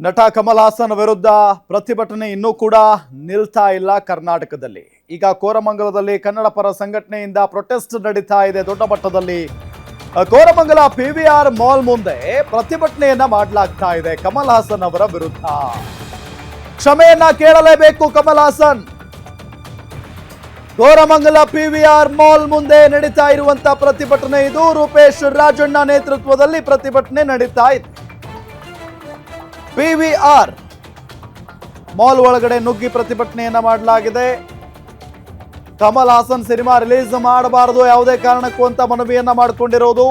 ನಟ ಕಮಲ್ ಹಾಸನ್ ವಿರುದ್ಧ ಪ್ರತಿಭಟನೆ ಇನ್ನೂ ಕೂಡ ನಿಲ್ತಾ ಇಲ್ಲ ಕರ್ನಾಟಕದಲ್ಲಿ. ಈಗ ಕೋರಮಂಗಲದಲ್ಲಿ ಕನ್ನಡ ಪರ ಸಂಘಟನೆಯಿಂದ ಪ್ರೊಟೆಸ್ಟ್ ನಡೀತಾ ಇದೆ ದೊಡ್ಡ ಮಟ್ಟದಲ್ಲಿ. ಕೋರಮಂಗಲ PVR ಮಾಲ್ ಮುಂದೆ ಪ್ರತಿಭಟನೆಯನ್ನ ಮಾಡಲಾಗ್ತಾ ಇದೆ ಕಮಲ್ ಹಾಸನ್ ಅವರ ವಿರುದ್ಧ. ಕ್ಷಮೆಯನ್ನ ಕೇಳಲೇಬೇಕು ಕಮಲ್ ಹಾಸನ್. ಕೋರಮಂಗಲ PVR ಮಾಲ್ ಮುಂದೆ ನಡೀತಾ ಇರುವಂತ ಪ್ರತಿಭಟನೆ ಇದು. ರೂಪೇಶ್ ರಾಜಣ್ಣ ನೇತೃತ್ವದಲ್ಲಿ ಪ್ರತಿಭಟನೆ ನಡೀತಾ ಇದೆ. PVR ಮಾಲ್ ಒಳಗಡೆ ನುಗ್ಗಿ ಪ್ರತಿಭಟನೆಯನ್ನ ಮಾಡಲಾಗಿದೆ. ಕಮಲ್ ಹಾಸನ್ ಸಿನಿಮಾ ರಿಲೀಸ್ ಮಾಡಬಾರದು ಯಾವುದೇ ಕಾರಣಕ್ಕೂ ಅಂತ ಮನವಿಯನ್ನ ಮಾಡಿಕೊಂಡಿರೋದು.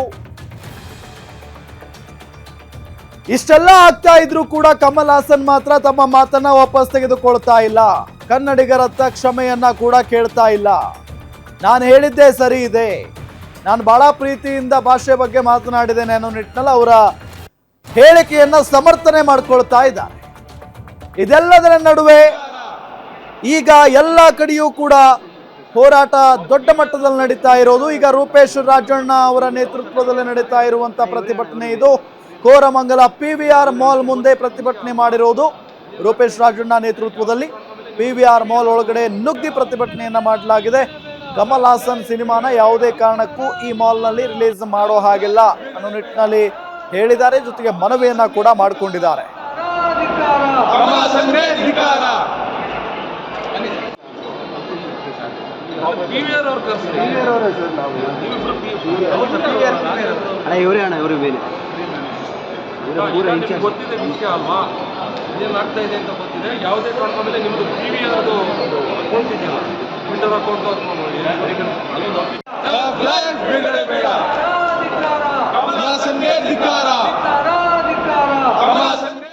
ಇಷ್ಟೆಲ್ಲ ಆಗ್ತಾ ಇದ್ರೂ ಕೂಡ ಕಮಲ್ ಹಾಸನ್ ಮಾತ್ರ ತಮ್ಮ ಮಾತನ್ನ ವಾಪಸ್ ತೆಗೆದುಕೊಳ್ತಾ ಇಲ್ಲ. ಕನ್ನಡಿಗರತ್ತ ಕ್ಷಮೆಯನ್ನ ಕೂಡ ಕೇಳ್ತಾ ಇಲ್ಲ. ನಾನು ಹೇಳಿದ್ದೇ ಸರಿ ಇದೆ, ನಾನು ಬಹಳ ಪ್ರೀತಿಯಿಂದ ಭಾಷೆ ಬಗ್ಗೆ ಮಾತನಾಡಿದ್ದೇನೆ ಅನ್ನೋ ನಿಟ್ಟಿನಲ್ಲಿ ಅವರ ಹೇಳಿಕೆಯನ್ನ ಸಮರ್ಥನೆ ಮಾಡ್ಕೊಳ್ತಾ ಇದ್ದಾರೆ. ಇದೆಲ್ಲದರ ನಡುವೆ ಈಗ ಎಲ್ಲ ಕಡೆಯೂ ಕೂಡ ಹೋರಾಟ ದೊಡ್ಡ ಮಟ್ಟದಲ್ಲಿ ನಡೀತಾ ಇರೋದು. ಈಗ ರೂಪೇಶ್ ರಾಜಣ್ಣ ಅವರ ನೇತೃತ್ವದಲ್ಲಿ ನಡೀತಾ ಇರುವಂತ ಪ್ರತಿಭಟನೆ ಇದು. ಕೋರಮಂಗಲ PVR ಮಾಲ್ ಮುಂದೆ ಪ್ರತಿಭಟನೆ ಮಾಡಿರೋದು. ರೂಪೇಶ್ ರಾಜಣ್ಣ ನೇತೃತ್ವದಲ್ಲಿ PVR ಮಾಲ್ ಒಳಗಡೆ ನುಗ್ಗಿ ಪ್ರತಿಭಟನೆಯನ್ನ ಮಾಡಲಾಗಿದೆ. ಕಮಲ್ ಹಾಸನ್ ಸಿನಿಮಾನ ಯಾವುದೇ ಕಾರಣಕ್ಕೂ ಈ ಮಾಲ್ನಲ್ಲಿ ರಿಲೀಸ್ ಮಾಡೋ ಹಾಗಿಲ್ಲ ಅನ್ನೋ ನಿಟ್ಟಿನಲ್ಲಿ ಹೇಳಿದ್ದಾರೆ. ಜೊತೆಗೆ ಮನವಿಯನ್ನ ಕೂಡ ಮಾಡಿಕೊಂಡಿದ್ದಾರೆ. ಗೊತ್ತಿದೆ ವಿಷಯ ಅಲ್ವಾ, ಏನಾಗ್ತಾ ಇದೆ ಅಂತ ಗೊತ್ತಿದೆ. ಯಾವುದೇ ಕಾರಣದಲ್ಲಿ ನಿಮ್ದು PVR ಅಕೌಂಟ್ ಇದೆಯಲ್ಲ, ಟ್ವಿಟರ್ ಅಕೌಂಟ್ ಬೇಡ ಕಮಲ್ ಹಾಸನ್ಗೆ ಧಿಕ್ಕಾರ.